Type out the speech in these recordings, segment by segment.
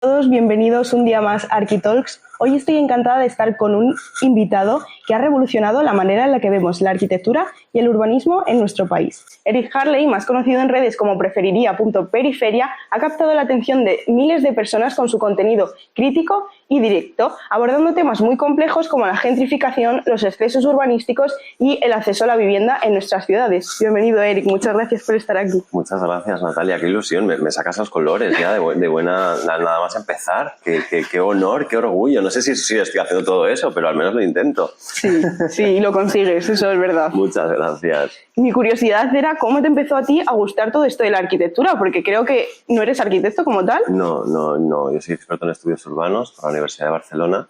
Todos bienvenidos un día más a Arquitalks. Hoy estoy encantada de estar con un invitado que ha revolucionado la manera en la que vemos la arquitectura y el urbanismo en nuestro país. Eric Harley, más conocido en redes como preferiría.periferia, ha captado la atención de miles de personas con su contenido crítico y directo, abordando temas muy complejos como la gentrificación, los excesos urbanísticos y el acceso a la vivienda en nuestras ciudades. Bienvenido, Eric, muchas gracias por estar aquí. Muchas gracias, Natalia, qué ilusión, me sacas los colores ya de buena, nada más empezar, qué honor, qué orgullo. No sé si estoy haciendo todo eso, pero al menos lo intento. Sí, lo consigues, eso es verdad. Muchas gracias. Mi curiosidad era cómo te empezó a ti a gustar todo esto de la arquitectura, porque creo que no eres arquitecto como tal. No, yo soy experto en estudios urbanos por la Universidad de Barcelona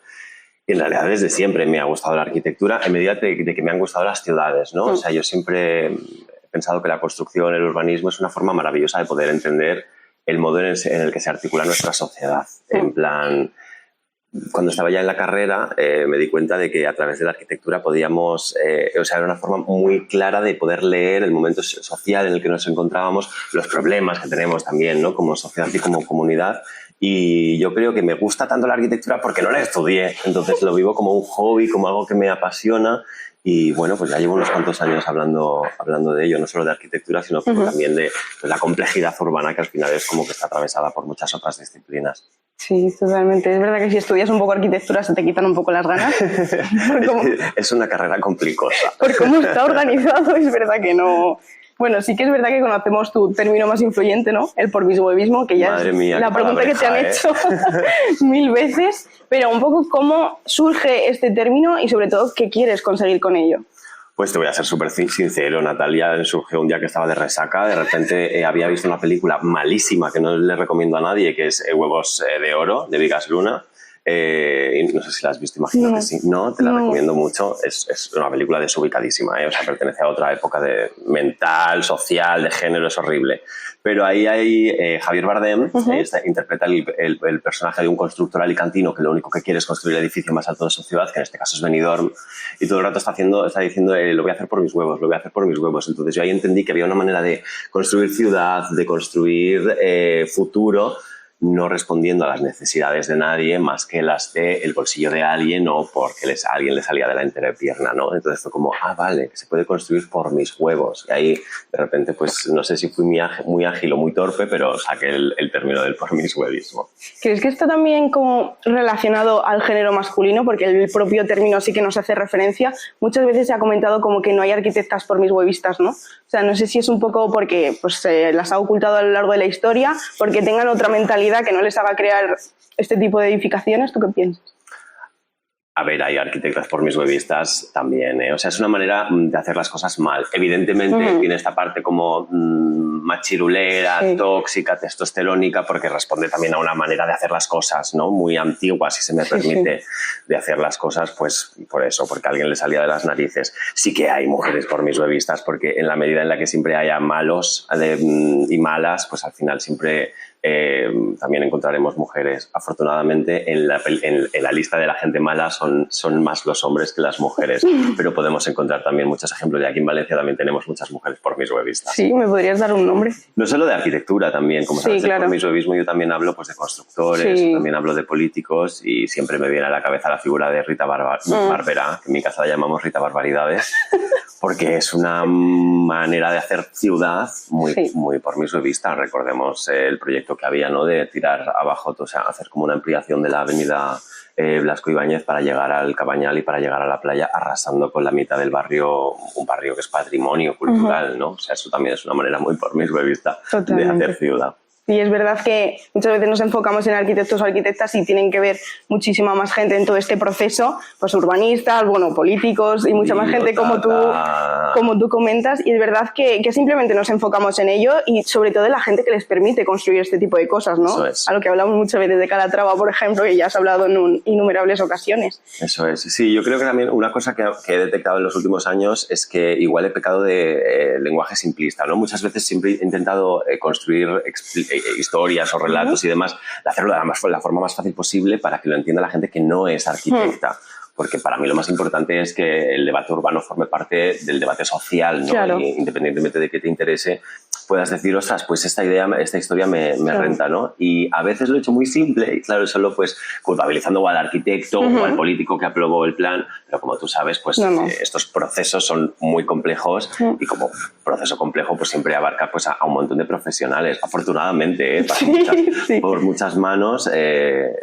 y en realidad desde siempre me ha gustado la arquitectura en medida de que me han gustado las ciudades, ¿no? O sea, yo siempre he pensado que la construcción, el urbanismo es una forma maravillosa de poder entender el modo en el que se articula nuestra sociedad. En plan, cuando estaba ya en la carrera me di cuenta de que a través de la arquitectura podíamos, era una forma muy clara de poder leer el momento social en el que nos encontrábamos, los problemas que tenemos también, ¿no? Como sociedad y como comunidad. Y yo creo que me gusta tanto la arquitectura porque no la estudié, entonces lo vivo como un hobby, como algo que me apasiona. Y bueno, pues ya llevo unos cuantos años hablando de ello, no solo de arquitectura, sino también de la complejidad urbana que al final es como que está atravesada por muchas otras disciplinas. Sí, totalmente. Es verdad que si estudias un poco arquitectura se te quitan un poco las ganas. Es una carrera complicosa. Por cómo está organizado, es verdad que no... Bueno, sí que es verdad que conocemos tu término más influyente, ¿no? El porvishuevismo, que ya Madre mía, es la pregunta que te han hecho 1000 veces. Pero un poco cómo surge este término y sobre todo qué quieres conseguir con ello. Pues te voy a ser súper sincero, Natalia, surgió un día que estaba de resaca, de repente había visto una película malísima que no le recomiendo a nadie, que es Huevos de Oro, de Bigas Luna. No sé si la has visto, imagino que sí. No, te la recomiendo mucho. Es una película desubicadísima, o sea, pertenece a otra época de mental, social, de género, es horrible. Pero ahí hay Javier Bardem, interpreta el personaje de un constructor alicantino que lo único que quiere es construir el edificio más alto de su ciudad, que en este caso es Benidorm, y todo el rato está diciendo lo voy a hacer por mis huevos, lo voy a hacer por mis huevos. Entonces yo ahí entendí que había una manera de construir ciudad, de construir futuro, no respondiendo a las necesidades de nadie más que las del bolsillo de alguien o porque a alguien le salía de la entrepierna, ¿no? Entonces fue como, vale, que se puede construir por mis huevos. Y ahí, de repente, pues no sé si fui muy ágil o muy torpe, pero saqué el término del por mis huevismo. ¿Crees que está también como relacionado al género masculino? Porque el propio término sí que nos hace referencia. Muchas veces se ha comentado como que no hay arquitectas por mis huevistas, ¿no? O sea, no sé si es un poco porque pues, las ha ocultado a lo largo de la historia, porque tengan otra mentalidad que no les haga crear este tipo de edificaciones. ¿Tú qué piensas? A ver, hay arquitectas por mis huevistas también, ¿eh? O sea, es una manera de hacer las cosas mal. Evidentemente tiene esta parte como machirulera, tóxica, testosterónica, porque responde también a una manera de hacer las cosas, ¿no? Muy antigua, si se me permite, de hacer las cosas, pues por eso, porque a alguien le salía de las narices. Sí que hay mujeres por mis huevistas, porque en la medida en la que siempre haya malos y malas, pues al final siempre... también encontraremos mujeres. Afortunadamente en la lista de la gente mala son más los hombres que las mujeres, pero podemos encontrar también muchos ejemplos, y aquí en Valencia también tenemos muchas mujeres por mis huevistas. Sí, ¿me podrías dar un nombre? No solo de arquitectura también, como sabes, claro. Por mis huevismo yo también hablo pues, de constructores, también hablo de políticos, y siempre me viene a la cabeza la figura de Rita Barberá, que en mi casa la llamamos Rita Barbaridades, porque es una manera de hacer ciudad muy por mis huevistas. Recordemos el proyecto que había, ¿no? De tirar abajo, o sea, hacer como una ampliación de la avenida Blasco Ibáñez para llegar al Cabañal y para llegar a la playa, arrasando con la mitad del barrio, un barrio que es patrimonio cultural, ¿no? O sea, eso también es una manera muy por mis huevistas de hacer ciudad. Y es verdad que muchas veces nos enfocamos en arquitectos o arquitectas y tienen que ver muchísima más gente en todo este proceso, pues urbanistas, bueno, políticos y mucha más gente como tú comentas. Y es verdad que simplemente nos enfocamos en ello y sobre todo en la gente que les permite construir este tipo de cosas, ¿no? Eso es. A lo que hablamos muchas veces de Calatrava, por ejemplo, que ya has hablado en innumerables ocasiones. Eso es. Sí, yo creo que también una cosa que he detectado en los últimos años es que igual he pecado de lenguaje simplista, ¿no? Muchas veces siempre he intentado construir historias o relatos y demás, de hacerlo de la forma más fácil posible para que lo entienda la gente que no es arquitecta. porque para mí lo más importante es que el debate urbano forme parte del debate social, ¿no? Claro. Y independientemente de que te interese, puedas decir, ostras, pues esta historia me Claro. renta, ¿no? Y a veces lo he hecho muy simple y claro, solo pues culpabilizando o al arquitecto o al político que aprobó el plan, pero como tú sabes, pues estos procesos son muy complejos y como proceso complejo pues siempre abarca pues a un montón de profesionales. Afortunadamente, pasa por muchas manos,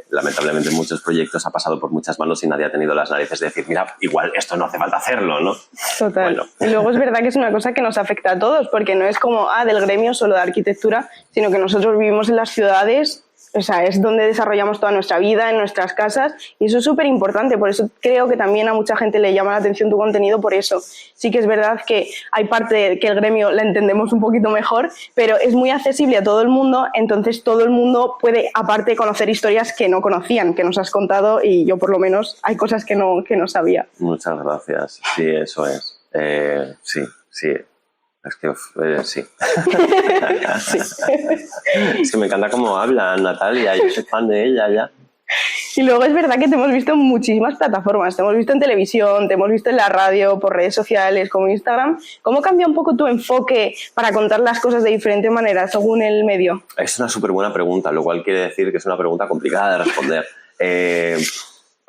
lamentablemente muchos proyectos ha pasado por muchas manos y nadie ha tenido las narices de decir, mira, igual esto no hace falta hacerlo, ¿no? Total. Bueno. Y luego es verdad que es una cosa que nos afecta a todos, porque no es como, del gremio solo de arquitectura, sino que nosotros vivimos en las ciudades, o sea, es donde desarrollamos toda nuestra vida, en nuestras casas, y eso es súper importante. Por eso creo que también a mucha gente le llama la atención tu contenido por eso. Sí que es verdad que hay parte que el gremio la entendemos un poquito mejor, pero es muy accesible a todo el mundo, entonces todo el mundo puede, aparte, conocer historias que no conocían, que nos has contado, y yo por lo menos hay cosas que no sabía. Muchas gracias. Sí, eso es. Sí. Es que sí. Sí. Es que me encanta cómo habla Natalia, yo soy fan de ella ya. Y luego es verdad que te hemos visto en muchísimas plataformas, te hemos visto en televisión, te hemos visto en la radio, por redes sociales, como Instagram. ¿Cómo cambia un poco tu enfoque para contar las cosas de diferente manera según el medio? Es una súper buena pregunta, lo cual quiere decir que es una pregunta complicada de responder.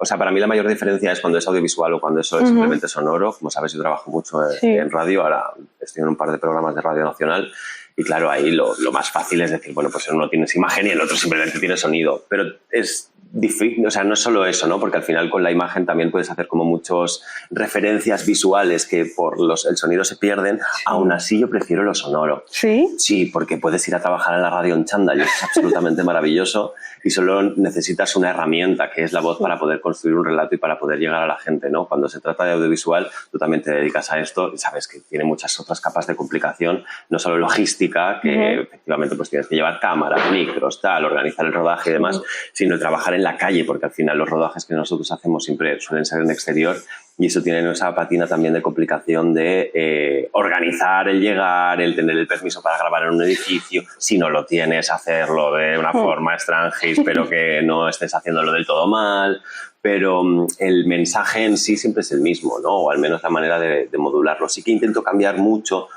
O sea, para mí la mayor diferencia es cuando es audiovisual o cuando eso es simplemente sonoro. Como sabes, yo trabajo mucho en radio, ahora estoy en un par de programas de Radio Nacional y claro, ahí lo más fácil es decir, bueno, pues en uno tienes imagen y en el otro simplemente tiene sonido. Pero es difícil, o sea, no es solo eso, ¿no? Porque al final con la imagen también puedes hacer como muchas referencias visuales que por el sonido se pierden. Aún así yo prefiero lo sonoro. ¿Sí? Sí, porque puedes ir a trabajar en la radio en chándal y es absolutamente maravilloso y solo necesitas una herramienta que es la voz para poder construir un relato y para poder llegar a la gente, ¿no? Cuando se trata de audiovisual, tú también te dedicas a esto y sabes que tiene muchas otras capas de complicación, no solo logística, que efectivamente pues tienes que llevar cámaras, micros, tal, organizar el rodaje y demás, sino el trabajar en la calle, porque al final los rodajes que nosotros hacemos siempre suelen ser en exterior y eso tiene esa patina también de complicación de organizar el llegar, el tener el permiso para grabar en un edificio, si no lo tienes, hacerlo de una forma extranjis, pero que no estés haciéndolo del todo mal. Pero el mensaje en sí siempre es el mismo, ¿no? O al menos la manera de modularlo. Sí que intento cambiar mucho,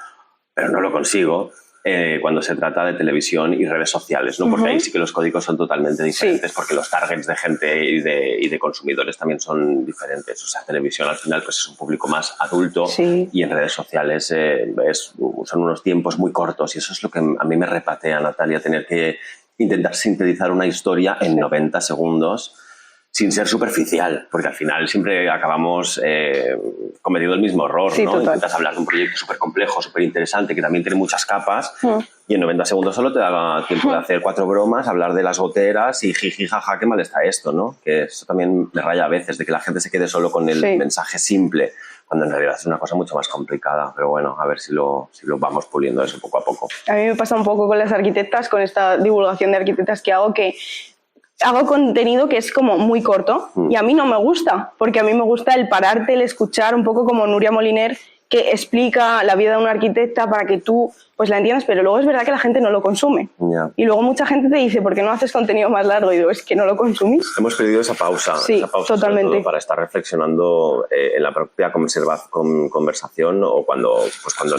pero no lo consigo, cuando se trata de televisión y redes sociales, ¿no? Porque ahí sí que los códigos son totalmente diferentes, porque los targets de gente y de consumidores también son diferentes. O sea, televisión al final pues es un público más adulto y en redes sociales son unos tiempos muy cortos y eso es lo que a mí me repatea, Natalia, tener que intentar sintetizar una historia en 90 segundos sin ser superficial, porque al final siempre acabamos cometiendo el mismo error, ¿no? Total. Intentas hablar de un proyecto súper complejo, súper interesante, que también tiene muchas capas, y en 90 segundos solo te da tiempo de hacer 4 bromas, hablar de las goteras y jiji, jaja, qué mal está esto, ¿no? Que eso también me raya a veces, de que la gente se quede solo con el mensaje simple, cuando en realidad es una cosa mucho más complicada. Pero bueno, a ver si lo vamos puliendo eso poco a poco. A mí me pasa un poco con las arquitectas, con esta divulgación de arquitectas que hago contenido que es como muy corto y a mí no me gusta, porque a mí me gusta el pararte, el escuchar, un poco como Nuria Moliner, que explica la vida de una arquitecta para que tú pues la entiendas, pero luego es verdad que la gente no lo consume. Y luego mucha gente te dice, ¿por qué no haces contenido más largo? Y digo, es que no lo consumís. Hemos perdido esa pausa. Sí, esa pausa totalmente. Sobre todo para estar reflexionando en la propia conversación o cuando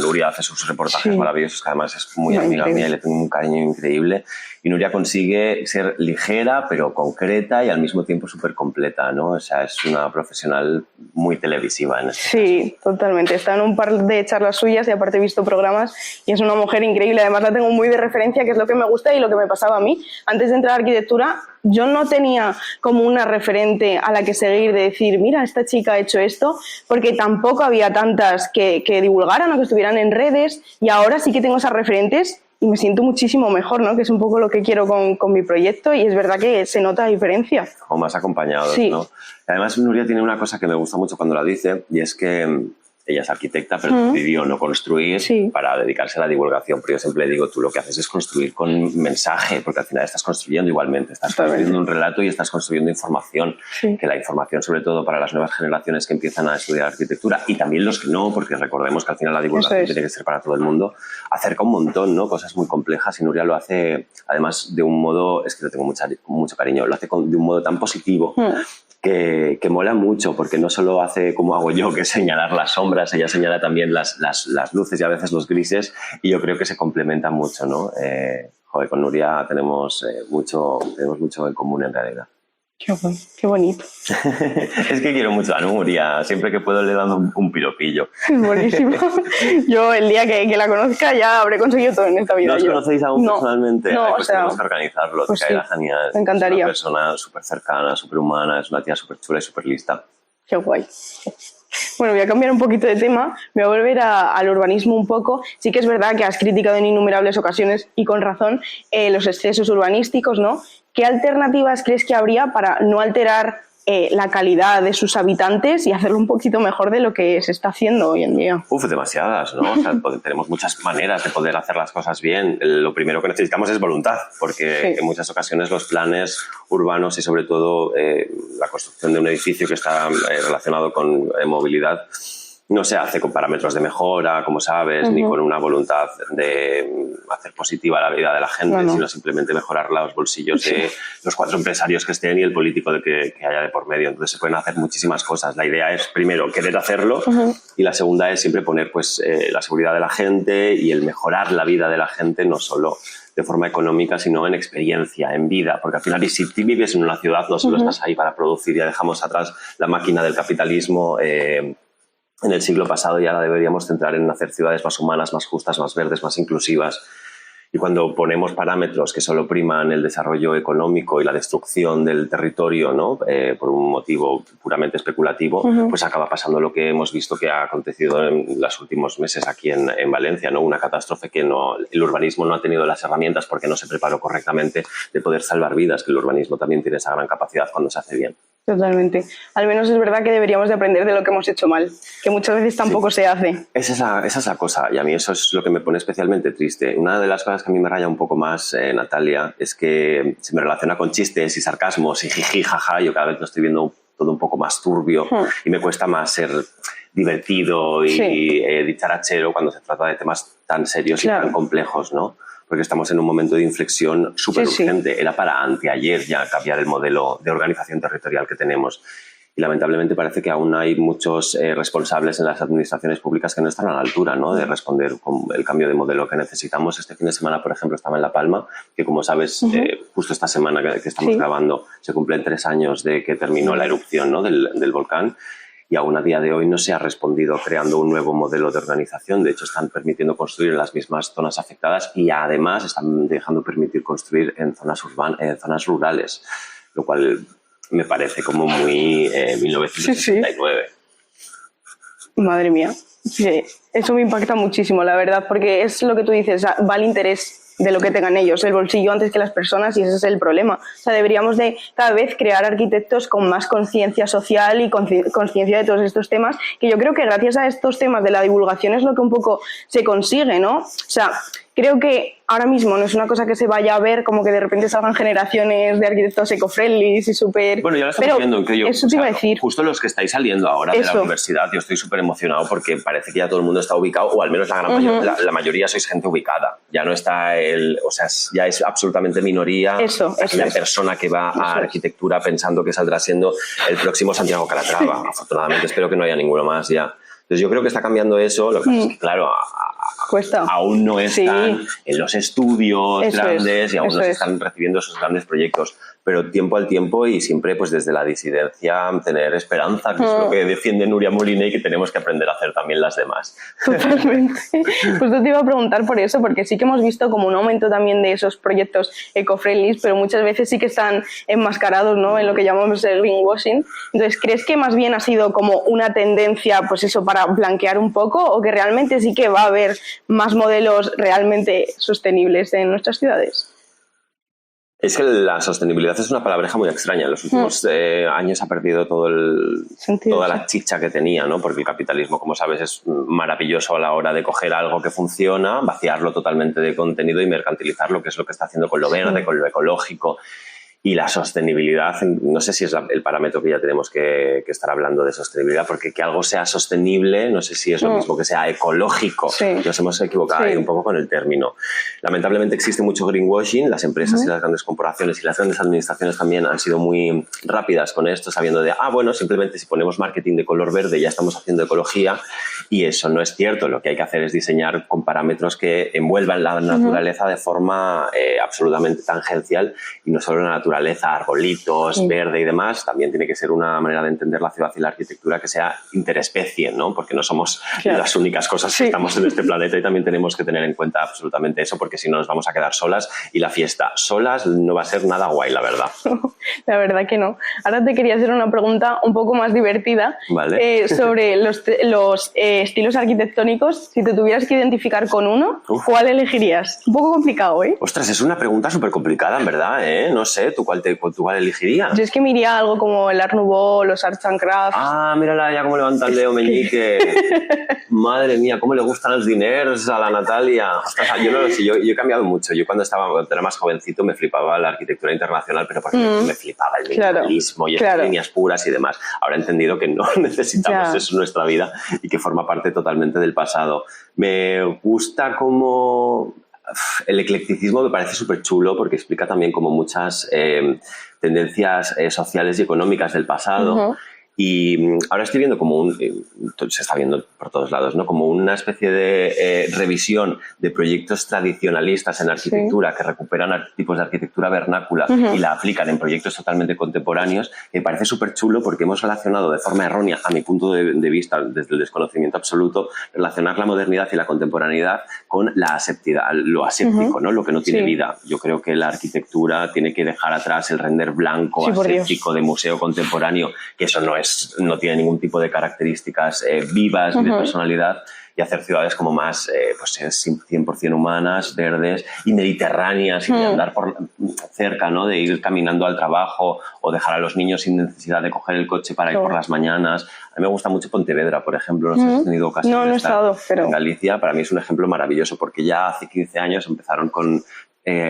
Nuria hace sus reportajes maravillosos, que además es muy amiga mía y le tengo un cariño increíble. Y Nuria consigue ser ligera, pero concreta y al mismo tiempo súper completa, ¿no? O sea, es una profesional muy televisiva en este caso. Totalmente. Está en un par de charlas suyas y aparte he visto programas y es una mujer increíble. Además la tengo muy de referencia, que es lo que me gusta y lo que me pasaba a mí. Antes de entrar a arquitectura, yo no tenía como una referente a la que seguir, de decir, mira, esta chica ha hecho esto, porque tampoco había tantas que divulgaran o que estuvieran en redes, y ahora sí que tengo esas referentes y me siento muchísimo mejor, ¿no? Que es un poco lo que quiero con mi proyecto y es verdad que se nota la diferencia. O más acompañados, ¿no? Además, Nuria tiene una cosa que me gusta mucho cuando la dice y es que ella es arquitecta, pero decidió no construir para dedicarse a la divulgación. Pero yo siempre digo, tú lo que haces es construir con mensaje, porque al final estás construyendo igualmente. Estás construyendo un relato y estás construyendo información. Que la información, sobre todo para las nuevas generaciones que empiezan a estudiar arquitectura, y también los que no, porque recordemos que al final la divulgación tiene que ser para todo el mundo, acerca un montón, ¿no? Cosas muy complejas, y Nuria lo hace, además, de un modo, es que le tengo mucho cariño, lo hace de un modo tan positivo, que mola mucho, porque no solo hace como hago yo, que es señalar las sombras, ella señala también las luces y a veces los grises, y yo creo que se complementan mucho, ¿no? Joder, con Nuria tenemos mucho en común en realidad. Qué bonito. Es que quiero mucho a Nuria, siempre que puedo le dando un piropillo. Buenísimo. Yo el día que la conozca ya habré conseguido todo en esta vida. ¿No os conocéis aún personalmente? No, pues tenemos que organizarlo, pues te caerá genial. Me encantaría. Es una persona súper cercana, súper humana, es una tía súper chula y súper lista. Qué guay. Bueno, voy a cambiar un poquito de tema, voy a volver al urbanismo un poco. Sí que es verdad que has criticado en innumerables ocasiones, y con razón, los excesos urbanísticos, ¿no? ¿Qué alternativas crees que habría para no alterar la calidad de sus habitantes y hacerlo un poquito mejor de lo que se está haciendo hoy en día? Demasiadas, ¿no? O sea, tenemos muchas maneras de poder hacer las cosas bien. Lo primero que necesitamos es voluntad, porque en muchas ocasiones los planes urbanos y sobre todo la construcción de un edificio que está relacionado con movilidad no se hace con parámetros de mejora, como sabes, ni con una voluntad de hacer positiva la vida de la gente, sino simplemente mejorar los bolsillos de los 4 empresarios que estén y el político que haya de por medio. Entonces se pueden hacer muchísimas cosas. La idea es, primero, querer hacerlo, y la segunda es siempre poner pues, la seguridad de la gente y el mejorar la vida de la gente, no solo de forma económica, sino en experiencia, en vida, porque al final, si tú vives en una ciudad, no solo estás ahí para producir, ya dejamos atrás la máquina del capitalismo en el siglo pasado, y ahora deberíamos centrar en hacer ciudades más humanas, más justas, más verdes, más inclusivas. Y cuando ponemos parámetros que solo priman el desarrollo económico y la destrucción del territorio, ¿no? Por un motivo puramente especulativo, pues acaba pasando lo que hemos visto que ha acontecido en los últimos meses aquí en Valencia, ¿no? Una catástrofe que el urbanismo no ha tenido las herramientas porque no se preparó correctamente de poder salvar vidas, que el urbanismo también tiene esa gran capacidad cuando se hace bien. Totalmente. Al menos es verdad que deberíamos de aprender de lo que hemos hecho mal, que muchas veces tampoco se hace. Esa es la cosa, y a mí eso es lo que me pone especialmente triste. Una de las cosas que a mí me raya un poco más, Natalia, es que se me relaciona con chistes y sarcasmos y jiji, jaja. Yo cada vez lo estoy viendo todo un poco más turbio y me cuesta más ser divertido y dicharachero cuando se trata de temas tan serios y tan complejos, ¿no? Porque estamos en un momento de inflexión súper urgente. Era para anteayer ya cambiar el modelo de organización territorial que tenemos. Y lamentablemente parece que aún hay muchos responsables en las administraciones públicas que no están a la altura, ¿no? De responder con el cambio de modelo que necesitamos. Este fin de semana, por ejemplo, estaba en La Palma, que como sabes, justo esta semana que estamos grabando, se cumplen 3 años de que terminó la erupción, ¿no? del volcán. Y aún a día de hoy no se ha respondido creando un nuevo modelo de organización. De hecho, están permitiendo construir en las mismas zonas afectadas y además están dejando permitir construir en zonas rurales, lo cual me parece como muy 1969. Madre mía. Sí, eso me impacta muchísimo, la verdad, porque es lo que tú dices, va al interés de lo que tengan ellos, el bolsillo antes que las personas, y ese es el problema. O sea, deberíamos de cada vez crear arquitectos con más conciencia social y conciencia de todos estos temas, que yo creo que gracias a estos temas de la divulgación es lo que un poco se consigue, ¿no? O sea, creo que ahora mismo no es una cosa que se vaya a ver como que de repente salgan generaciones de arquitectos eco-friendly y súper... Bueno, ya lo estamos viendo. Que eso te iba a decir. Justo los que estáis saliendo ahora de la universidad, yo estoy súper emocionado porque parece que ya todo el mundo está ubicado, o al menos la gran mayoría, la mayoría sois gente ubicada. Ya no está o sea, ya es absolutamente minoría la persona que va a arquitectura pensando que saldrá siendo el próximo Santiago Calatrava. Afortunadamente espero que no haya ninguno más ya. Entonces yo creo que está cambiando eso. Lo que pasa es que, claro, aún no están en los estudios grandes y aún no se están recibiendo esos grandes proyectos. Pero tiempo al tiempo y siempre pues desde la disidencia tener esperanza, que es lo que defiende Nuria Molina y que tenemos que aprender a hacer también las demás. Totalmente. Pues te iba a preguntar por eso, porque sí que hemos visto como un aumento también de esos proyectos eco-friendly, pero muchas veces sí que están enmascarados, ¿no? En lo que llamamos el greenwashing. Entonces, ¿crees que más bien ha sido como una tendencia, pues eso, para blanquear un poco, o que realmente sí que va a haber más modelos realmente sostenibles en nuestras ciudades? Es que la sostenibilidad es una palabreja muy extraña. En los últimos años ha perdido toda la chicha que tenía, ¿no? Porque el capitalismo, como sabes, es maravilloso a la hora de coger algo que funciona, vaciarlo totalmente de contenido y mercantilizarlo, que es lo que está haciendo con lo verde, con lo ecológico. Y la sostenibilidad, no sé si es el parámetro que ya tenemos que estar hablando de sostenibilidad, porque que algo sea sostenible, no sé si es lo mismo que sea ecológico. Sí. Nos hemos equivocado ahí un poco con el término. Lamentablemente existe mucho greenwashing, las empresas y las grandes corporaciones y las grandes administraciones también han sido muy rápidas con esto, sabiendo de, bueno, simplemente si ponemos marketing de color verde ya estamos haciendo ecología, y eso no es cierto. Lo que hay que hacer es diseñar con parámetros que envuelvan la naturaleza de forma absolutamente tangencial, y no solo la naturaleza, arbolitos, verde y demás. También tiene que ser una manera de entender la ciudad y la arquitectura que sea interespecie, ¿no? Porque no somos las únicas cosas que estamos en este planeta, y también tenemos que tener en cuenta absolutamente eso, porque si no nos vamos a quedar solas, y la fiesta solas no va a ser nada guay, la verdad. La verdad que no. Ahora te quería hacer una pregunta un poco más divertida, ¿vale? Sobre los estilos arquitectónicos. Si te tuvieras que identificar con uno, ¿cuál elegirías? Un poco complicado, ¿eh? Ostras, es una pregunta súper complicada, en verdad, ¿eh? No sé, ¿tú cuál elegirías? Yo es que me iría a algo como el Art Nouveau, los Arts and Crafts. Mírala ya cómo levanta el dedo meñique. Madre mía, cómo le gustan los diners a la Natalia. Ostras, yo no lo sé, yo he cambiado mucho. Yo cuando era más jovencito me flipaba la arquitectura internacional, pero porque me flipaba el minimalismo y estas líneas puras y demás. Ahora he entendido que no necesitamos eso en nuestra vida y que forma parte totalmente del pasado. Me gusta como... El eclecticismo me parece súper chulo, porque explica también como muchas tendencias sociales y económicas del pasado. Y ahora estoy viendo como se está viendo por todos lados, ¿no? Como una especie de revisión de proyectos tradicionalistas en arquitectura que recuperan tipos de arquitectura vernácula y la aplican en proyectos totalmente contemporáneos. Me parece súper chulo, porque hemos relacionado de forma errónea, a mi punto de vista, desde el desconocimiento absoluto, relacionar la modernidad y la contemporaneidad con la aseptidad, lo aséptico, ¿no? Lo que no tiene vida. Yo creo que la arquitectura tiene que dejar atrás el render blanco, aséptico de museo contemporáneo, que eso no tiene ningún tipo de características vivas ni de personalidad, y hacer ciudades como más 100% humanas, verdes y mediterráneas, y de andar cerca, ¿no? De ir caminando al trabajo, o dejar a los niños sin necesidad de coger el coche para ir por las mañanas. A mí me gusta mucho Pontevedra, por ejemplo. No sé si has tenido ocasión de estar en Galicia. Para mí es un ejemplo maravilloso, porque ya hace 15 años empezaron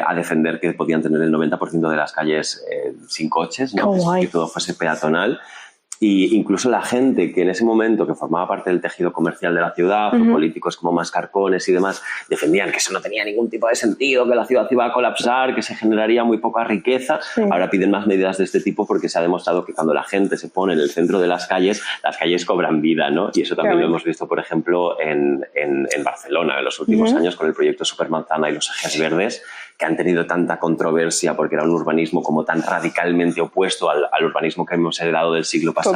a defender que podían tener el 90% de las calles sin coches, ¿no? Que todo fuese peatonal. Y incluso la gente que en ese momento, que formaba parte del tejido comercial de la ciudad, o políticos como Mascarpones y demás, defendían que eso no tenía ningún tipo de sentido, que la ciudad iba a colapsar, que se generaría muy poca riqueza. Ahora piden más medidas de este tipo, porque se ha demostrado que cuando la gente se pone en el centro de las calles cobran vida, ¿no? Y eso también lo hemos visto, por ejemplo, en Barcelona en los últimos años, con el proyecto Supermanzana y los ejes verdes, que han tenido tanta controversia porque era un urbanismo como tan radicalmente opuesto al urbanismo que hemos heredado del siglo pasado.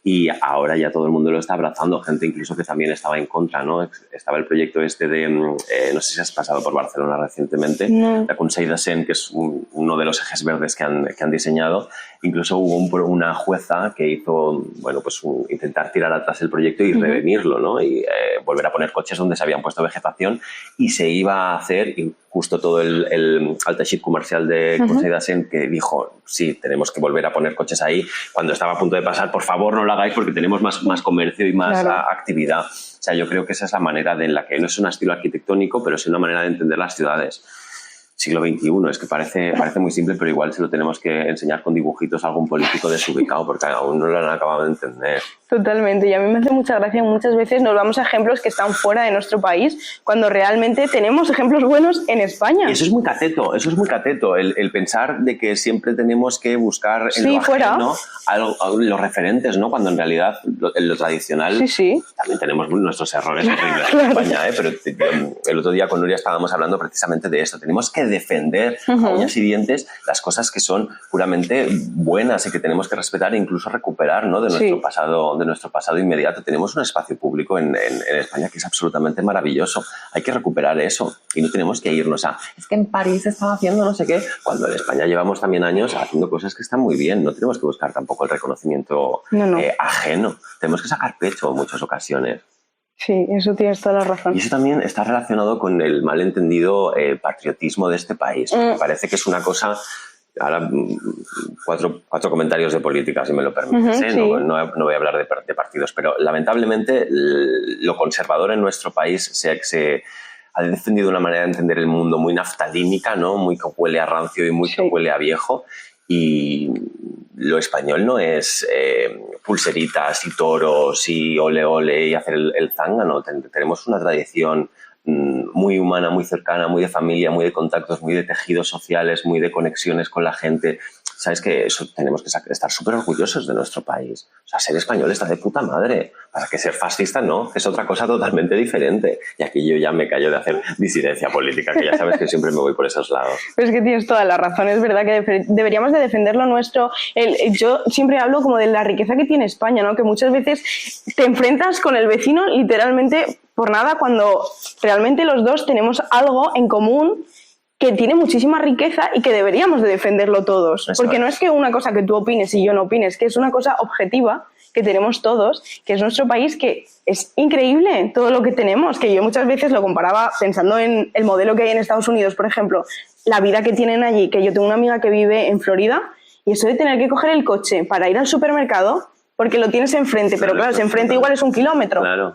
Y ahora ya todo el mundo lo está abrazando, gente incluso que también estaba en contra, ¿no? Estaba el proyecto de, no sé si has pasado por Barcelona recientemente, la Consell de Cent, que es uno de los ejes verdes que han diseñado. Incluso hubo una jueza que hizo, intentar tirar atrás el proyecto y revenirlo, ¿no? Y volver a poner coches donde se habían puesto vegetación, y se iba a hacer, y justo todo el teixit comercial de Consell de Cent, que dijo, sí, tenemos que volver a poner coches ahí, cuando estaba a punto de pasar, por favor no lo hagáis, porque tenemos más comercio y más actividad. O sea, yo creo que esa es la manera en la que no es un estilo arquitectónico, pero es una manera de entender las ciudades. Siglo XXI, es que parece muy simple, pero igual se lo tenemos que enseñar con dibujitos a algún político desubicado, porque aún no lo han acabado de entender. Totalmente, y a mí me hace mucha gracia, muchas veces nos vamos a ejemplos que están fuera de nuestro país, cuando realmente tenemos ejemplos buenos en España. Y eso es muy cateto, el pensar de que siempre tenemos que buscar en lo ajeno los referentes, ¿no? Cuando en realidad lo tradicional también tenemos nuestros errores horribles en España, pero el otro día con Nuria estábamos hablando precisamente de esto. Tenemos que defender a uñas y dientes las cosas que son puramente buenas y que tenemos que respetar e incluso recuperar, ¿no? de nuestro pasado inmediato. Tenemos un espacio público en España que es absolutamente maravilloso. Hay que recuperar eso y no tenemos que irnos es que en París estaba haciendo no sé qué, cuando en España llevamos también años haciendo cosas que están muy bien. No tenemos que buscar tampoco el reconocimiento ajeno. Tenemos que sacar pecho en muchas ocasiones. Sí, eso tienes toda la razón. Y eso también está relacionado con el malentendido patriotismo de este país. Me parece que es una cosa... Ahora, cuatro comentarios de política, si me lo permites. No voy a hablar de partidos, pero lamentablemente lo conservador en nuestro país se ha defendido una manera de entender el mundo muy naftalínica, ¿no? Muy que huele a rancio y muy que huele a viejo. Y lo español no es pulseritas y toros y ole ole y hacer el zángano. Tenemos una tradición muy humana, muy cercana, muy de familia, muy de contactos, muy de tejidos sociales, muy de conexiones con la gente. ¿Sabes que eso tenemos que estar súper orgullosos de nuestro país? O sea, ser español está de puta madre. Para que ser fascista no, que es otra cosa totalmente diferente. Y aquí yo ya me callo de hacer disidencia política, que ya sabes que siempre me voy por esos lados. Pero es que tienes toda la razón, es verdad que deberíamos de defender lo nuestro. Yo siempre hablo como de la riqueza que tiene España, ¿no? Que muchas veces te enfrentas con el vecino literalmente por nada, cuando realmente los dos tenemos algo en común que tiene muchísima riqueza y que deberíamos de defenderlo todos. Exacto. Porque no es que una cosa que tú opines y yo no opines, que es una cosa objetiva que tenemos todos, que es nuestro país, que es increíble todo lo que tenemos, que yo muchas veces lo comparaba pensando en el modelo que hay en Estados Unidos, por ejemplo, la vida que tienen allí, que yo tengo una amiga que vive en Florida y eso de tener que coger el coche para ir al supermercado porque lo tienes enfrente, pero claro, si enfrente igual es 1 kilómetro. Claro,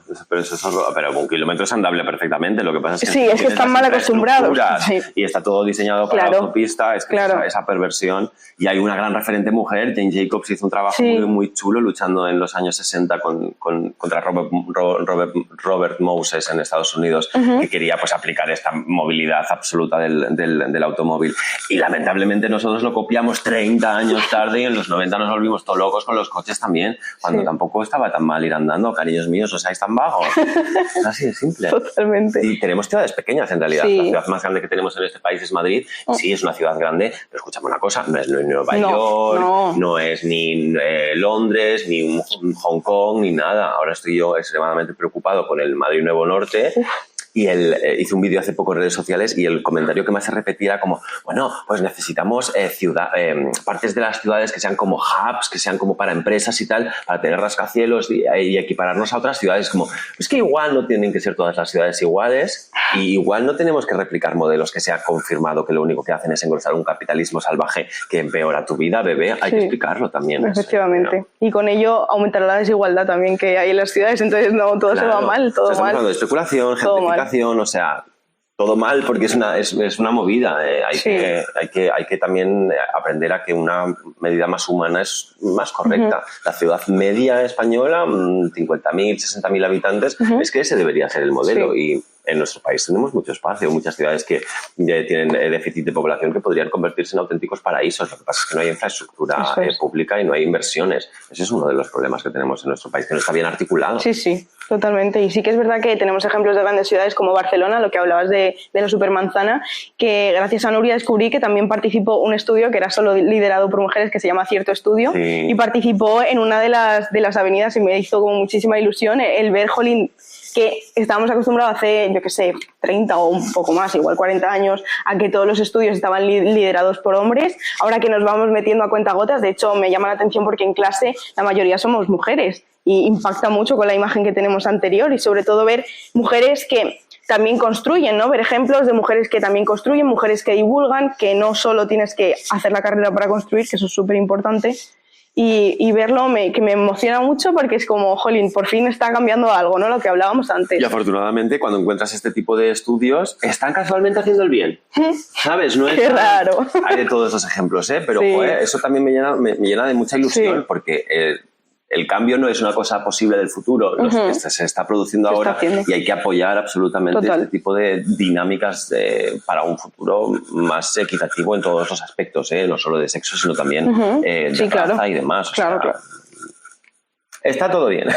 pero 1 kilómetro es andable perfectamente, lo que pasa es que... Sí, es que están mal acostumbrados. Sí. Y está todo diseñado para la autopista, es que esa perversión. Y hay una gran referente mujer, Jane Jacobs hizo un trabajo muy chulo luchando en los años 60 contra Robert Moses en Estados Unidos, que quería pues aplicar esta movilidad absoluta del automóvil. Y lamentablemente nosotros lo copiamos 30 años tarde y en los 90 nos volvimos todos locos con los coches también, cuando tampoco estaba tan mal ir andando, cariños míos, o sea, es tan bajo. Es así de simple. Totalmente. Y tenemos ciudades pequeñas en realidad. La ciudad más grande que tenemos en este país es Madrid. Sí, es una ciudad grande, pero escúchame una cosa, no es Nueva York, no es ni Londres, ni Hong Kong, ni nada. Ahora estoy yo extremadamente preocupado con el Madrid Nuevo Norte. Y él hizo un vídeo hace poco en redes sociales y el comentario que más se repetía era como, bueno, pues necesitamos partes de las ciudades que sean como hubs, que sean como para empresas y tal, para tener rascacielos y equipararnos a otras ciudades. Como, es que igual no tienen que ser todas las ciudades iguales y igual no tenemos que replicar modelos que se ha confirmado que lo único que hacen es engrosar un capitalismo salvaje que empeora tu vida, bebé. Hay que explicarlo también. Efectivamente. ¿No? Y con ello aumentará la desigualdad también que hay en las ciudades. Entonces, no, todo se va mal, todo mal. Estamos hablando de especulación, gentrificación, o sea, todo mal porque es una movida. Hay que también aprender a que una medida más humana es más correcta. La ciudad media española, 50.000, 60.000 habitantes, es que ese debería ser el modelo. Y en nuestro país tenemos mucho espacio, muchas ciudades que tienen déficit de población que podrían convertirse en auténticos paraísos. Lo que pasa es que no hay infraestructura pública y no hay inversiones. Ese es uno de los problemas que tenemos en nuestro país, que no está bien articulado. Sí, totalmente. Y sí que es verdad que tenemos ejemplos de grandes ciudades como Barcelona, lo que hablabas de la supermanzana, que gracias a Nuria descubrí que también participó un estudio que era solo liderado por mujeres, que se llama Cierto Estudio, y participó en una de las avenidas y me hizo como muchísima ilusión el ver, jolín, que estábamos acostumbrados hace, yo qué sé, 30 o un poco más, igual 40 años, a que todos los estudios estaban liderados por hombres. Ahora que nos vamos metiendo a cuentagotas, de hecho me llama la atención porque en clase la mayoría somos mujeres y impacta mucho con la imagen que tenemos anterior y sobre todo ver mujeres que también construyen, ¿no? Ver ejemplos de mujeres que también construyen, mujeres que divulgan, que no solo tienes que hacer la carrera para construir, que eso es súper importante. Y verlo que me emociona mucho porque es como, jolín, por fin está cambiando algo, ¿no? Lo que hablábamos antes. Y afortunadamente cuando encuentras este tipo de estudios están casualmente haciendo el bien, ¿sabes? No es Qué raro. Hay de todos esos ejemplos, pero joder, eso también me llena de mucha ilusión porque el cambio no es una cosa posible del futuro, se está produciendo ahora y hay que apoyar absolutamente este tipo de dinámicas para un futuro más equitativo en todos los aspectos, no solo de sexo, sino también de raza y demás. Claro. Está todo bien.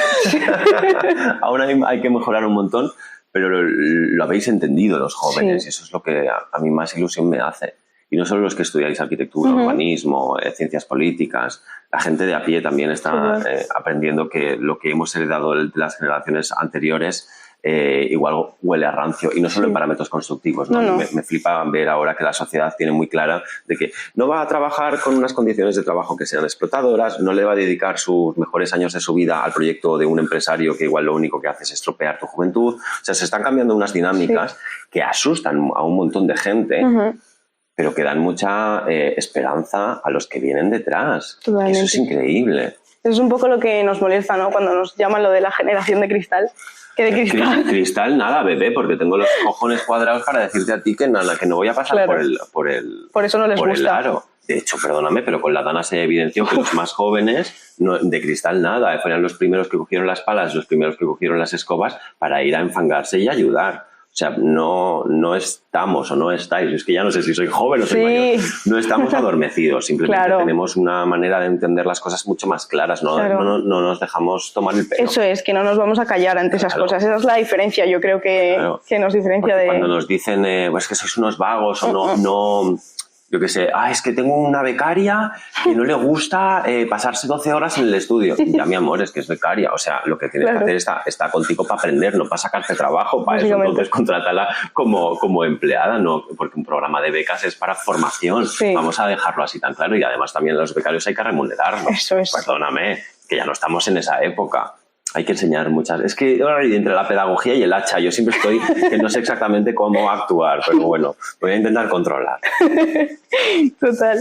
Aún hay que mejorar un montón, pero lo habéis entendido los jóvenes y eso es lo que a mí más ilusión me hace. Y no solo los que estudiáis arquitectura, urbanismo, ciencias políticas, la gente de a pie también está aprendiendo que lo que hemos heredado de las generaciones anteriores igual huele a rancio, y no solo en parámetros constructivos. ¿No? Me flipa ver ahora que la sociedad tiene muy clara de que no va a trabajar con unas condiciones de trabajo que sean explotadoras, no le va a dedicar sus mejores años de su vida al proyecto de un empresario que igual lo único que hace es estropear tu juventud. O sea, se están cambiando unas dinámicas que asustan a un montón de gente, pero que dan mucha esperanza a los que vienen detrás. Eso es increíble. Eso es un poco lo que nos molesta, ¿no? Cuando nos llaman lo de la generación de cristal. ¿Qué de cristal? Cristal nada, bebé, porque tengo los cojones cuadrados para decirte a ti que nada, que no voy a pasar por eso no les gusta. De hecho, perdóname, pero con la Dana se evidenció que los más jóvenes, de cristal nada, fueron los primeros que cogieron las palas, los primeros que cogieron las escobas para ir a enfangarse y ayudar. O sea, no estamos o no estáis, es que ya no sé si soy joven o soy mayor, no estamos adormecidos, simplemente tenemos una manera de entender las cosas mucho más claras, no nos dejamos tomar el pelo. Eso es, que no nos vamos a callar ante esas cosas, esa es la diferencia, yo creo que nos diferencia. Porque cuando nos dicen, pues que sois unos vagos o no yo qué sé, es que tengo una becaria que no le gusta pasarse 12 horas en el estudio. Ya, mi amor, es que es becaria. O sea, lo que tienes que hacer está contigo para aprender, no para sacarte trabajo. Para eso, entonces, contrátala como empleada, no, porque un programa de becas es para formación. Vamos a dejarlo así tan claro. Y además también a los becarios hay que remunerarlos. Eso es. Perdóname, que ya no estamos en esa época. Hay que enseñar muchas. Es que entre la pedagogía y el hacha, yo siempre estoy que no sé exactamente cómo actuar, pero bueno, voy a intentar controlar. Total.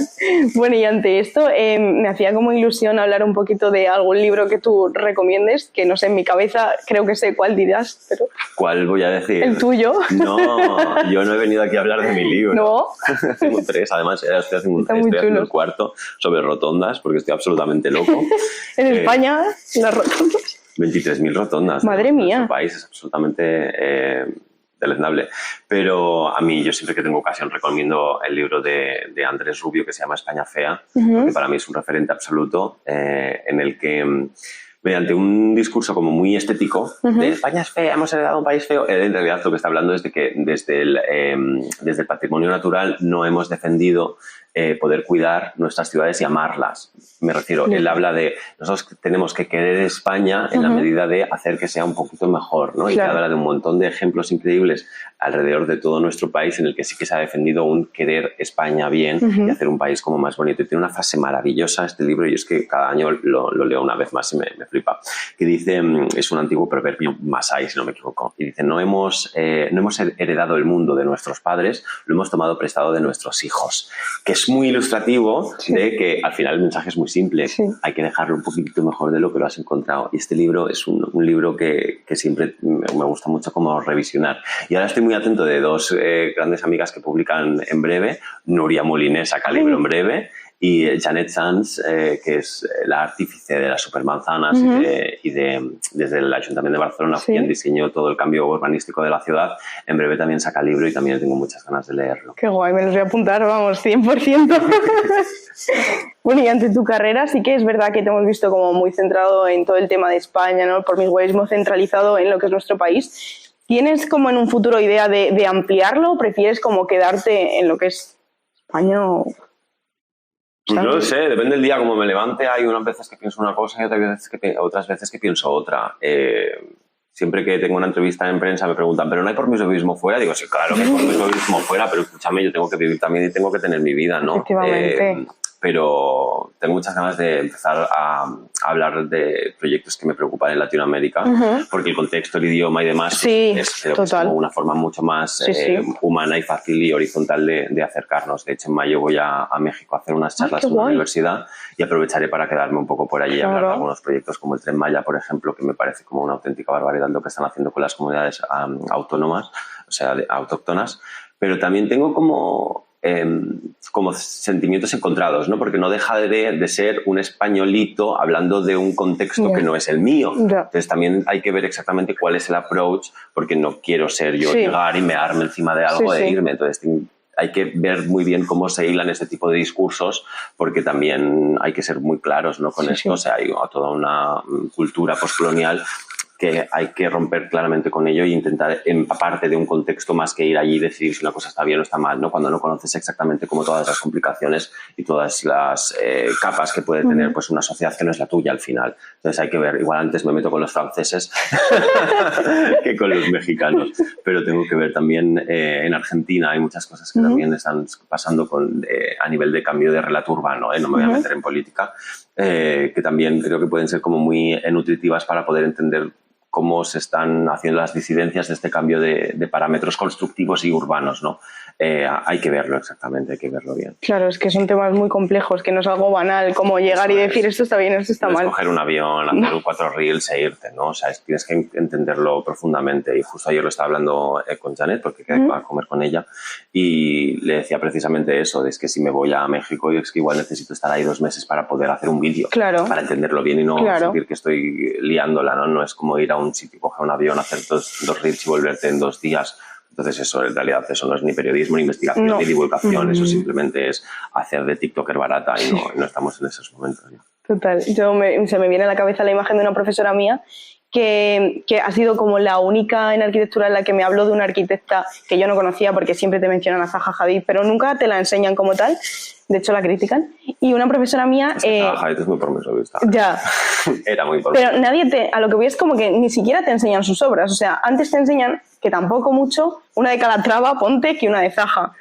Bueno, y ante esto, me hacía como ilusión hablar un poquito de algún libro que tú recomiendes, que no sé, en mi cabeza creo que sé cuál dirás, pero... ¿Cuál voy a decir? ¿El tuyo? No, yo no he venido aquí a hablar de mi libro. ¿No? Tengo 3, además estoy haciendo el 4 sobre rotondas, porque estoy absolutamente loco. En España, las rotondas... 23.000 rotondas. Madre mía. Nuestro país es absolutamente deleznable. Pero a mí, yo siempre que tengo ocasión recomiendo el libro de Andrés Rubio que se llama España Fea, que para mí es un referente absoluto en el que, mediante un discurso como muy estético de España es fea, hemos heredado un país feo, en realidad lo que está hablando es de que desde el patrimonio natural no hemos defendido poder cuidar nuestras ciudades y amarlas. Me refiero, él habla de nosotros tenemos que querer España en la medida de hacer que sea un poquito mejor, ¿no? Y que habla de un montón de ejemplos increíbles alrededor de todo nuestro país en el que sí que se ha defendido un querer España bien y hacer un país como más bonito. Y tiene una frase maravillosa este libro, y es que cada año lo leo una vez más y me flipa, que dice, es un antiguo proverbio masái, si no me equivoco, y dice, no hemos heredado el mundo de nuestros padres, lo hemos tomado prestado de nuestros hijos, que es muy ilustrativo de que al final el mensaje es muy simple, hay que dejarlo un poquito mejor de lo que lo has encontrado. Y este libro es un libro que siempre me gusta mucho como revisionar. Y ahora estoy muy atento de 2 grandes amigas que publican en breve. Nuria Molinés saca libro en breve, y Janet Sanz, que es la artífice de las supermanzanas y desde el Ayuntamiento de Barcelona, quien diseñó todo el cambio urbanístico de la ciudad, en breve también saca libro y también tengo muchas ganas de leerlo. Qué guay, me los voy a apuntar, vamos, 100%. Bueno, y ante tu carrera sí que es verdad que te hemos visto como muy centrado en todo el tema de España, ¿no? Por mi webismo centralizado en lo que es nuestro país. ¿Tienes como en un futuro idea de ampliarlo o prefieres como quedarte en lo que es España o...? Pues no lo sé, depende del día como me levante. Hay unas veces que pienso una cosa y otras veces que pienso otra. Siempre que tengo una entrevista en prensa me preguntan, ¿pero no hay permiso fuera? Digo, sí, claro que hay permiso fuera, pero escúchame, yo tengo que vivir también y tengo que tener mi vida, ¿no? Efectivamente. Pero tengo muchas ganas de empezar a hablar de proyectos que me preocupan en Latinoamérica, porque el contexto, el idioma y demás creo que es como una forma mucho más humana y fácil y horizontal de acercarnos. De hecho, en mayo voy a México a hacer unas charlas en la universidad y aprovecharé para quedarme un poco por allí y hablar de algunos proyectos como el Tren Maya, por ejemplo, que me parece como una auténtica barbaridad lo que están haciendo con las comunidades autónomas, o sea, autóctonas. Pero también tengo como sentimientos encontrados, ¿no? Porque no deja de ser un españolito hablando de un contexto que no es el mío. Entonces también hay que ver exactamente cuál es el approach, porque no quiero ser yo llegar y mearme encima de algo e irme. Entonces hay que ver muy bien cómo se hilan este tipo de discursos, porque también hay que ser muy claros, ¿no? Con esto. O sea, hay toda una cultura postcolonial que hay que romper claramente con ello e intentar empaparte de un contexto más que ir allí y decidir si una cosa está bien o está mal, ¿no? Cuando no conoces exactamente como todas las complicaciones y todas las capas que puede tener pues una sociedad que no es la tuya al final. Entonces hay que ver, igual antes me meto con los franceses que con los mexicanos, pero tengo que ver también en Argentina hay muchas cosas que también están pasando a nivel de cambio de relato urbano, no me voy a meter en política, que también creo que pueden ser como muy nutritivas para poder entender cómo se están haciendo las disidencias de este cambio de parámetros constructivos y urbanos, ¿no? hay que verlo exactamente, hay que verlo bien. Claro, es que son temas muy complejos, que no es algo banal, como llegar y decir esto está bien, esto está mal. Coger un avión, hacer 4 reels e irte, ¿no? O sea, tienes que entenderlo profundamente. Y justo ayer lo estaba hablando con Janet, porque quedé a comer con ella, y le decía precisamente eso, es que si me voy a México, es que igual necesito estar ahí 2 meses para poder hacer un vídeo, para entenderlo bien y no sentir que estoy liándola, ¿no? No es como ir a un sitio, coger un avión, hacer dos reels y volverte en 2 días. Entonces eso, en realidad, eso no es ni periodismo, ni investigación, ni divulgación, eso simplemente es hacer de TikToker barata y no estamos en esos momentos ya. Total, se me viene a la cabeza la imagen de una profesora mía que ha sido como la única en arquitectura en la que me habló de una arquitecta que yo no conocía, porque siempre te mencionan a Zaha Hadid, pero nunca te la enseñan como tal, de hecho la critican, y una profesora mía... Zaha Hadid es muy promiscuista. Ya. Era muy promiscuista. Pero a lo que voy es como que ni siquiera te enseñan sus obras, o sea, antes te enseñan, que tampoco mucho, una de Calatrava, ponte, que una de Zaha.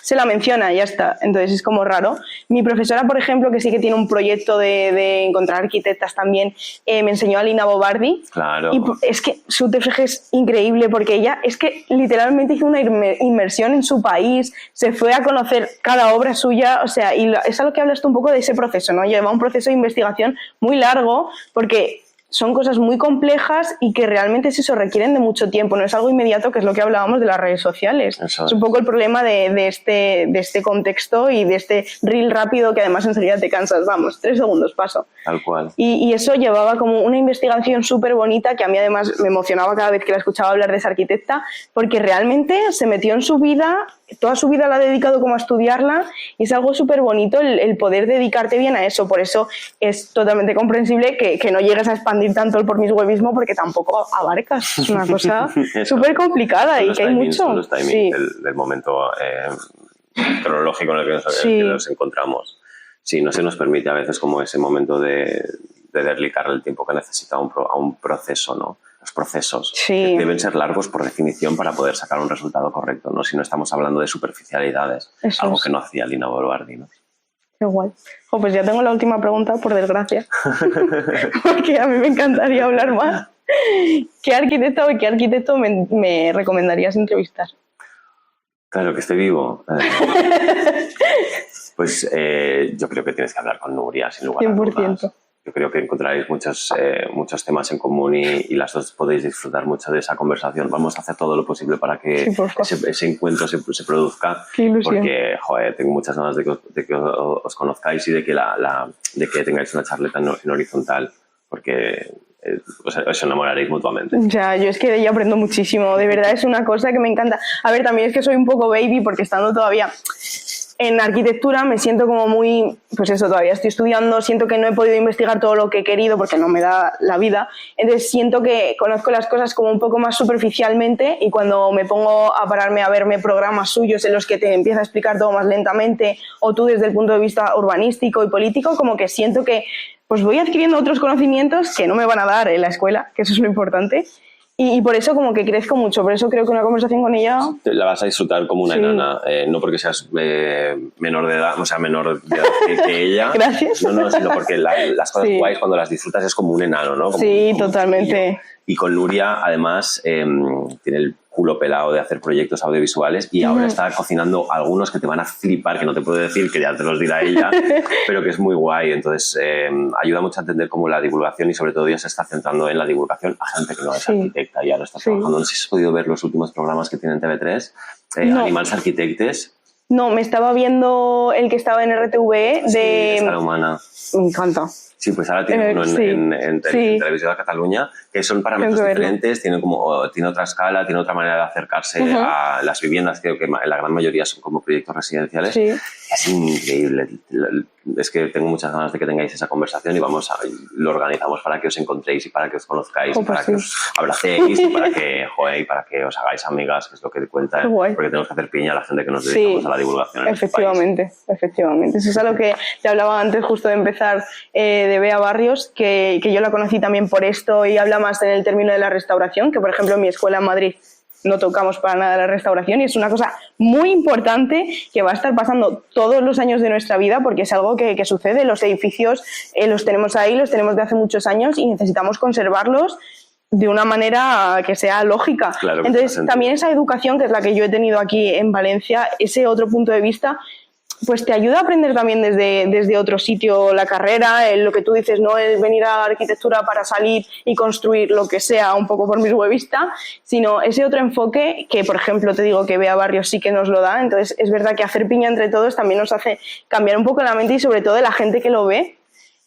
Se la menciona y ya está, entonces es como raro. Mi profesora, por ejemplo, que sí que tiene un proyecto de encontrar arquitectas también, me enseñó a Lina Bobardi. Claro. Y es que su TFG es increíble, porque ella es que literalmente hizo una inmersión en su país, se fue a conocer cada obra suya, o sea, y es a lo que hablas tú un poco de ese proceso, ¿no? Lleva un proceso de investigación muy largo, porque son cosas muy complejas y que realmente requieren de mucho tiempo, no es algo inmediato, que es lo que hablábamos de las redes sociales. Es un poco el problema de este contexto y de este reel rápido que además enseguida te cansas, vamos, 3 segundos paso. Tal cual. Y eso llevaba como una investigación súper bonita que a mí además me emocionaba cada vez que la escuchaba hablar de esa arquitecta, porque realmente se metió en su vida, toda su vida la ha dedicado como a estudiarla, y es algo súper bonito el poder dedicarte bien a eso. Por eso es totalmente comprensible que no llegues a expandir tanto el por mis huevismo, porque tampoco abarcas, es una cosa súper complicada y que hay mucho. Son los timings del momento cronológico en el que nos encontramos. Sí, no se nos permite a veces como ese momento de dedicarle el tiempo que necesita a un proceso, ¿no? Los procesos deben ser largos por definición para poder sacar un resultado correcto, ¿no? Si no estamos hablando de superficialidades, algo que no hacía Lina Bobardi, ¿no? Qué guay. Pues ya tengo la última pregunta, por desgracia, porque a mí me encantaría hablar más. ¿Qué arquitecta o qué arquitecto me recomendarías entrevistar? Claro, que esté vivo. Pues yo creo que tienes que hablar con Nuria, sin lugar a dudas. Yo creo que encontraréis muchos temas en común y las dos podéis disfrutar mucho de esa conversación. Vamos a hacer todo lo posible para que ese encuentro se produzca. Qué ilusión. Porque, joder, tengo muchas ganas de que os conozcáis y de que tengáis una charleta en horizontal, porque os enamoraréis mutuamente. Ya, yo es que de ella aprendo muchísimo. De verdad es una cosa que me encanta. A ver, también es que soy un poco baby, porque estando todavía en arquitectura me siento como muy, pues eso, todavía estoy estudiando, siento que no he podido investigar todo lo que he querido porque no me da la vida, entonces siento que conozco las cosas como un poco más superficialmente, y cuando me pongo a pararme a verme programas suyos en los que te empieza a explicar todo más lentamente, o tú desde el punto de vista urbanístico y político, como que siento que pues voy adquiriendo otros conocimientos que no me van a dar en la escuela, que eso es lo importante. Y por eso como que crezco mucho, por eso creo que una conversación con ella... La vas a disfrutar como una enana, no porque seas menor de edad, o sea, menor de edad que ella. Gracias. No, sino porque las cosas guays cuando las disfrutas es como un enano, ¿no? Como totalmente. Y con Nuria, además, tiene el culo pelado de hacer proyectos audiovisuales y ahora está cocinando algunos que te van a flipar, que no te puedo decir, que ya te los dirá ella, pero que es muy guay. Entonces, ayuda mucho a entender cómo la divulgación, y sobre todo ella se está centrando en la divulgación a gente que no es arquitecta y ahora está trabajando. No sé si has podido ver los últimos programas que tiene en TV3, Animals Arquitectes. No, me estaba viendo el que estaba en RTV de... Escala Humana. Me encanta. Sí, pues ahora tiene uno en Televisión de Cataluña, que son parámetros diferentes, tiene otra escala, tiene otra manera de acercarse a las viviendas, creo que la gran mayoría son como proyectos residenciales. Es increíble. Es que tengo muchas ganas de que tengáis esa conversación y lo organizamos para que os encontréis y para que os conozcáis, y para que os abracéis y para que os hagáis amigas, que es lo que cuenta, porque tenemos que hacer piña a la gente que nos dedicamos a la divulgación. Efectivamente. Eso es algo que te hablaba antes justo de empezar, de Bea Barrios, que yo la conocí también por esto, y habla más en el término de la restauración, que por ejemplo en mi escuela en Madrid no tocamos para nada la restauración, y es una cosa muy importante que va a estar pasando todos los años de nuestra vida, porque es algo que sucede. Los edificios los tenemos ahí, los tenemos de hace muchos años y necesitamos conservarlos de una manera que sea lógica. Claro, entonces, también esa educación, que es la que yo he tenido aquí en Valencia, ese otro punto de vista, pues te ayuda a aprender también desde otro sitio la carrera. Lo que tú dices, no es venir a la arquitectura para salir y construir lo que sea un poco por mis huevistas, sino ese otro enfoque que, por ejemplo, te digo que Bea Barrios sí que nos lo da. Entonces, es verdad que hacer piña entre todos también nos hace cambiar un poco la mente y sobre todo de la gente que lo ve,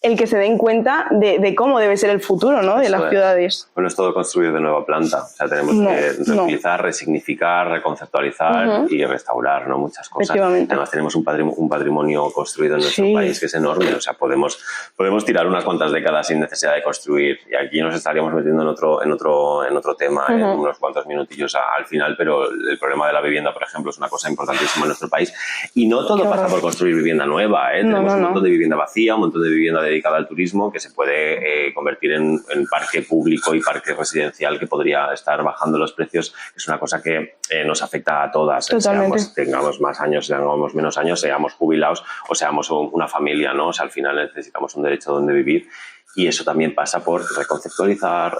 el que se den cuenta de cómo debe ser el futuro, ¿no? De las ciudades. Bueno, es todo construir de nueva planta. O sea, tenemos que reutilizar, resignificar, reconceptualizar y restaurar, ¿no? Muchas cosas. Además, tenemos un patrimonio construido en nuestro país que es enorme. O sea, podemos tirar unas cuantas décadas sin necesidad de construir. Y aquí nos estaríamos metiendo en otro tema en unos cuantos minutillos al final, pero el problema de la vivienda, por ejemplo, es una cosa importantísima en nuestro país. Y no todo pasa por construir vivienda nueva, ¿eh? Tenemos un montón de vivienda vacía, un montón de vivienda dedicada al turismo que se puede convertir en parque público y parque residencial que podría estar bajando los precios. Es una cosa que nos afecta a todas. Tengamos más años, tengamos menos años, seamos jubilados o seamos una familia, ¿no? O sea, al final necesitamos un derecho donde vivir. Y eso también pasa por reconceptualizar,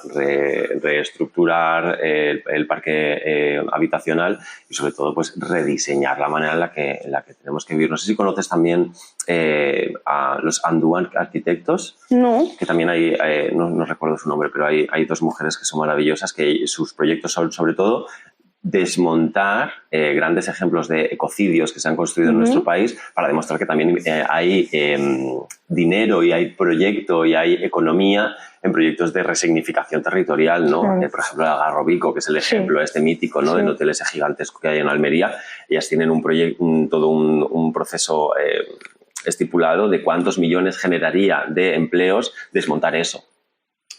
reestructurar el parque habitacional y sobre todo pues rediseñar la manera en la que tenemos que vivir. No sé si conoces también a los Anduan arquitectos. No. Que también hay, no recuerdo su nombre, pero hay dos mujeres que son maravillosas, que sus proyectos son sobre todo desmontar grandes ejemplos de ecocidios que se han construido en nuestro país para demostrar que también hay dinero y hay proyecto y hay economía en proyectos de resignificación territorial, ¿no? Por ejemplo, el Algarrobico, que es el ejemplo este mítico, ¿no? Del hotel ese gigantesco que hay en Almería. Ellas tienen todo un proceso estipulado de cuántos millones generaría de empleos desmontar eso.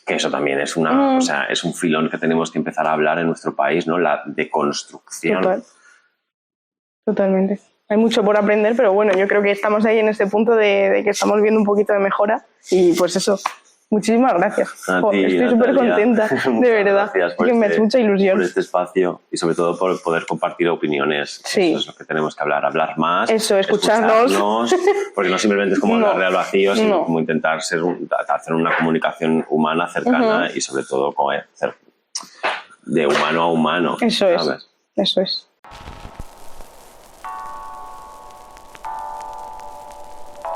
Que eso también es o sea, es un filón que tenemos que empezar a hablar en nuestro país, ¿no? La deconstrucción. Totalmente. Hay mucho por aprender, pero bueno, yo creo que estamos ahí en este punto de que estamos viendo un poquito de mejora y pues eso. Muchísimas gracias. Estoy súper contenta, de verdad. Que me hace mucha ilusión. Por este espacio y sobre todo por poder compartir opiniones. Sí. Eso es lo que tenemos que hablar más. Eso, escucharnos. Porque no simplemente es como hablar al vacío, sino como intentar hacer una comunicación humana, cercana y sobre todo como hacer de humano a humano. Eso es.